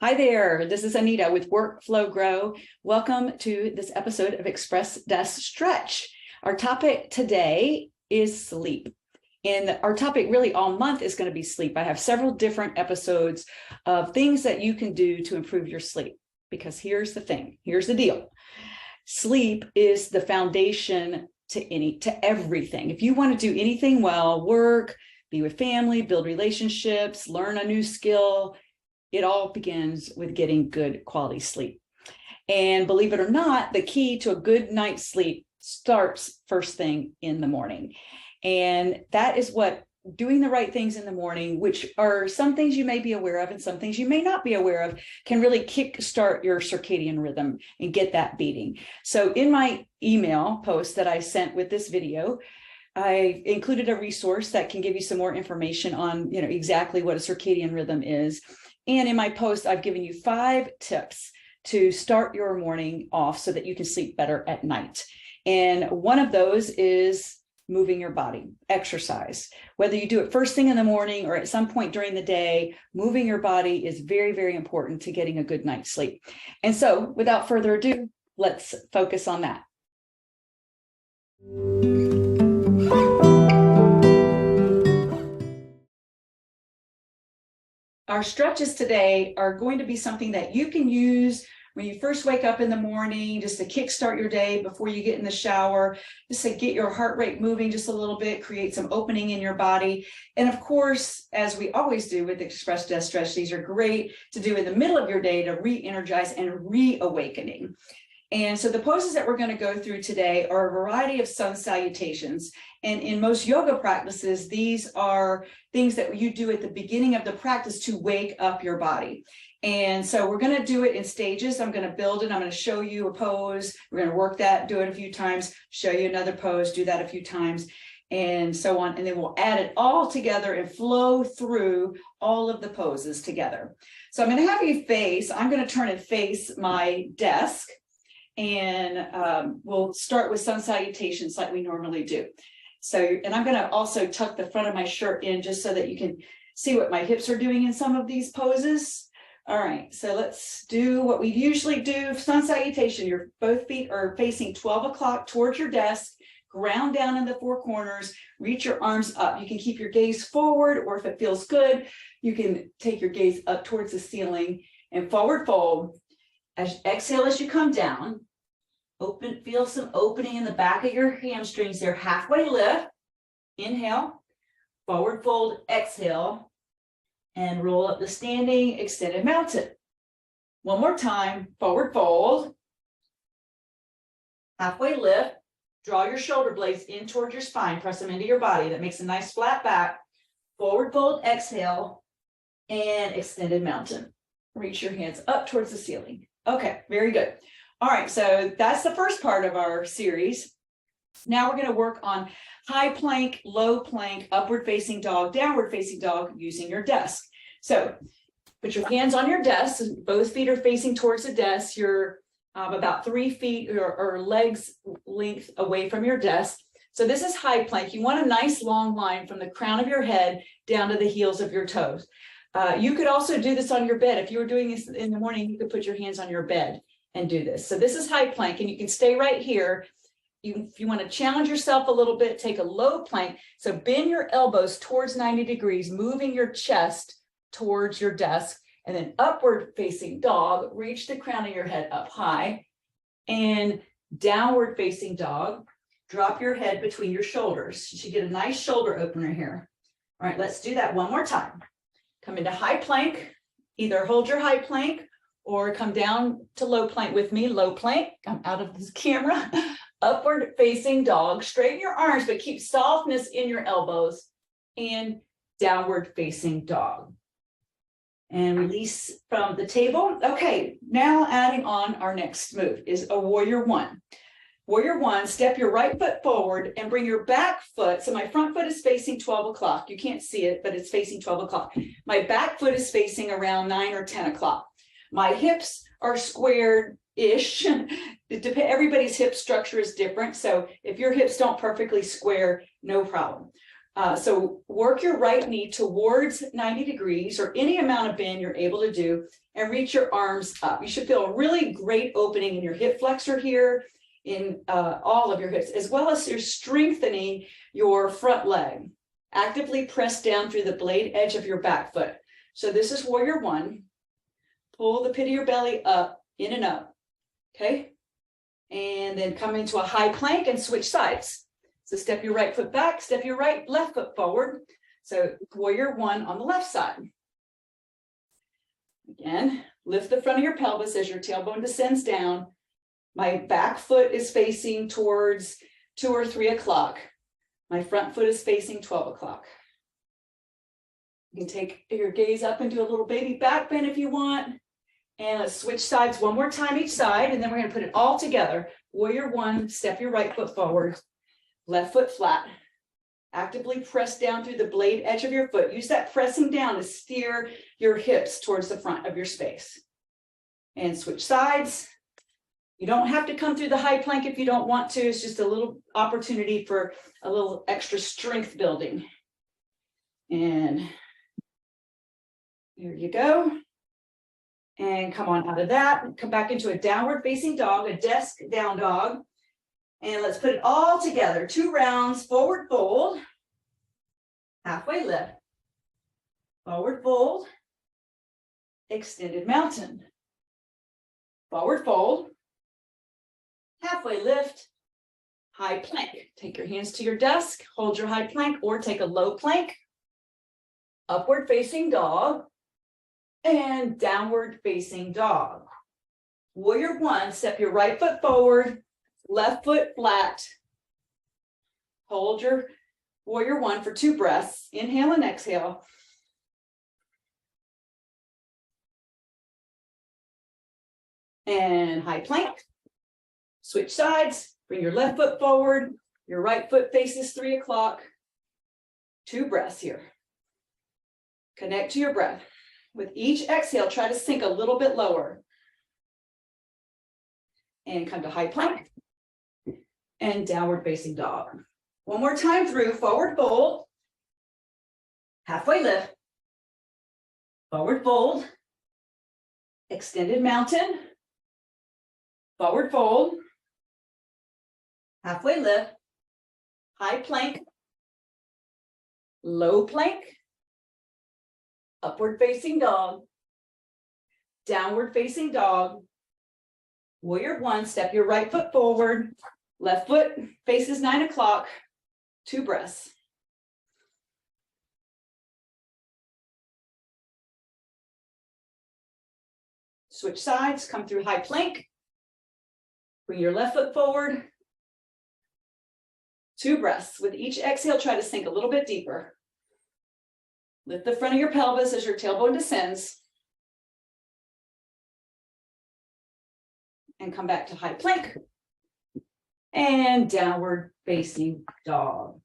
Hi there, this is Anita with Workflow Grow. Welcome to this episode of Express Desk Stretch. Our topic today is sleep. And our topic really all month is going to be sleep. I have several different episodes of things that you can do to improve your sleep. Because here's the thing, here's the deal. Sleep is the foundation to everything. If you want to do anything well, work, be with family, build relationships, learn a new skill, it all begins with getting good quality sleep. And believe it or not, the key to a good night's sleep starts first thing in the morning. And that is what doing the right things in the morning, which are some things you may be aware of and some things you may not be aware of, can really kickstart your circadian rhythm and get that beating. So in my email post that I sent with this video, I included a resource that can give you some more information on, exactly what a circadian rhythm is. And in my post, I've given you 5 tips to start your morning off so that you can sleep better at night. And one of those is moving your body, exercise. Whether you do it first thing in the morning or at some point during the day, moving your body is very, very important to getting a good night's sleep. And so without further ado, let's focus on that. Our stretches today are going to be something that you can use when you first wake up in the morning, just to kickstart your day before you get in the shower, just to get your heart rate moving just a little bit, create some opening in your body. And of course, as we always do with Express Desk Stretch, these are great to do in the middle of your day to re-energize and reawakening. And so the poses that we're going to go through today are a variety of sun salutations. And in most yoga practices, these are things that you do at the beginning of the practice to wake up your body. And so we're going to do it in stages. I'm going to build it. I'm going to show you a pose. We're going to work that, do it a few times, show you another pose, do that a few times, and so on. And then we'll add it all together and flow through all of the poses together. So I'm going to have you I'm going to turn and face my desk. And we'll start with sun salutations like we normally do. So, and I'm going to also tuck the front of my shirt in just so that you can see what my hips are doing in some of these poses. All right, so let's do what we usually do. Sun salutation, your both feet are facing 12 o'clock towards your desk, ground down in the 4 corners, reach your arms up. You can keep your gaze forward, or if it feels good, you can take your gaze up towards the ceiling and forward fold. Exhale as you come down. Feel some opening in the back of your hamstrings there. Halfway lift. Inhale, forward fold, exhale, and roll up the standing extended mountain. One more time, forward fold. Halfway lift. Draw your shoulder blades in towards your spine. Press them into your body. That makes a nice flat back. Forward fold, exhale, and extended mountain. Reach your hands up towards the ceiling. Okay, very good. All right, so that's the first part of our series. Now we're going to work on high plank, low plank, upward facing dog, downward facing dog using your desk. So put your hands on your desk. Both feet are facing towards the desk. You're about 3 feet or legs length away from your desk. So this is high plank. You want a nice long line from the crown of your head down to the heels of your toes. You could also do this on your bed. If you were doing this in the morning, you could put your hands on your bed and do this. So this is high plank, and you can stay right here. If you want to challenge yourself a little bit, take a low plank. So bend your elbows towards 90 degrees, moving your chest towards your desk, and then upward facing dog, reach the crown of your head up high, and downward facing dog, drop your head between your shoulders. You should get a nice shoulder opener here. All right, let's do that one more time. Come into high plank, either hold your high plank or come down to low plank with me. Low plank, I'm out of this camera. Upward facing dog, straighten your arms, but keep softness in your elbows, and downward facing dog. And release from the table. Okay, now adding on our next move is a warrior 1. Warrior 1, step your right foot forward and bring your back foot. So my front foot is facing 12 o'clock. You can't see it, but it's facing 12 o'clock. My back foot is facing around 9 or 10 o'clock. My hips are squared-ish. Everybody's hip structure is different. So if your hips don't perfectly square, no problem. So work your right knee towards 90 degrees or any amount of bend you're able to do and reach your arms up. You should feel a really great opening in your hip flexor here, in all of your hips, as well as you're strengthening your front leg. Actively press down through the blade edge of your back foot. So this is warrior one. Pull the pit of your belly up, in and up, okay? And then come into a high plank and switch sides. So step your right foot back, step your left foot forward. So warrior one on the left side. Again, lift the front of your pelvis as your tailbone descends down. My back foot is facing towards 2 or 3 o'clock. My front foot is facing 12 o'clock. You can take your gaze up and do a little baby back bend if you want. And let's switch sides one more time each side, and then we're going to put it all together. Warrior one, step your right foot forward, left foot flat. Actively press down through the blade edge of your foot. Use that pressing down to steer your hips towards the front of your space. And switch sides. You don't have to come through the high plank if you don't want to. It's just a little opportunity for a little extra strength building. And there you go. And come on out of that. Come back into a downward facing dog, a desk down dog. And let's put it all together. 2 rounds, forward fold, halfway lift, forward fold, extended mountain, forward fold, halfway lift, high plank. Take your hands to your desk, hold your high plank or take a low plank, upward facing dog, and downward facing dog. Warrior one, step your right foot forward, left foot flat. Hold your warrior one for 2 breaths. Inhale and exhale. And high plank. Switch sides. Bring your left foot forward. Your right foot faces 3 o'clock. 2 breaths here. Connect to your breath. With each exhale, try to sink a little bit lower. And come to high plank. And downward facing dog. One more time through forward fold, halfway lift, forward fold, extended mountain, forward fold, halfway lift, high plank, low plank, upward facing dog, downward facing dog, warrior one, step your right foot forward, left foot faces 9 o'clock, 2 breaths. Switch sides, come through high plank. Bring your left foot forward. 2 breaths. With each exhale, try to sink a little bit deeper. Lift the front of your pelvis as your tailbone descends. And come back to high plank. And downward facing dog.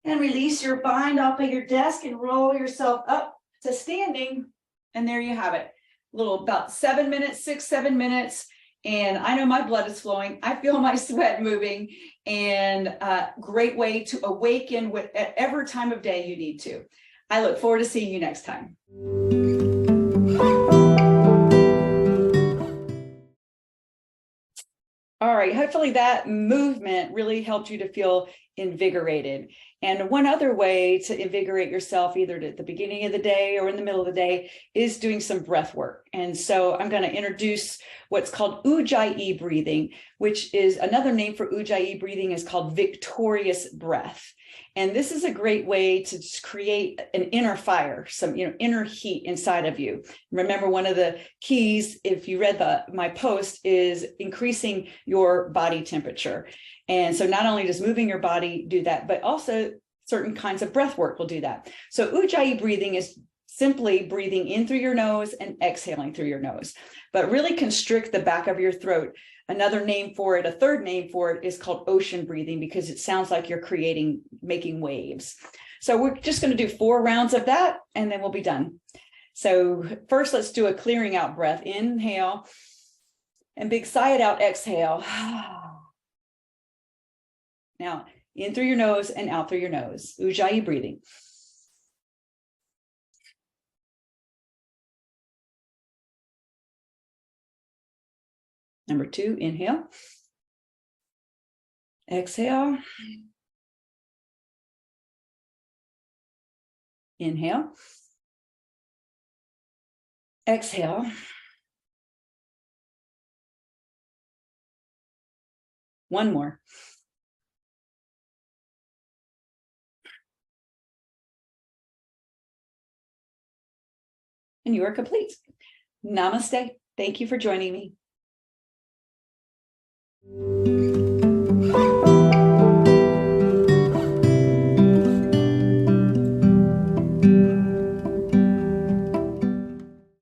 And release your bind off of your desk and roll yourself up to standing. And there you have it. A little about 7 minutes, 6-7 minutes. And I know my blood is flowing. I feel my sweat moving, and great way to awaken at every time of day you need to. I look forward to seeing you next time. All right, hopefully that movement really helped you to feel invigorated. And one other way to invigorate yourself, either at the beginning of the day or in the middle of the day, is doing some breath work. And so I'm going to introduce what's called Ujjayi breathing, which is another name for Ujjayi breathing is called victorious breath. And this is a great way to just create an inner fire, some inner heat inside of you. Remember, one of the keys, if you read my post, is increasing your body temperature. And so not only does moving your body do that, but also certain kinds of breath work will do that. So Ujjayi breathing is simply breathing in through your nose and exhaling through your nose, but really constrict the back of your throat. Another name for it, a third name for it, is called ocean breathing, because it sounds like you're making waves. So we're just going to do 4 rounds of that, and then we'll be done. So first, let's do a clearing out breath. Inhale, and big sigh it out, exhale. Now, In through your nose and out through your nose. Ujjayi breathing. Number 2, inhale. Exhale. Inhale. Exhale. One more. And you are complete. Namaste. Thank you for joining me.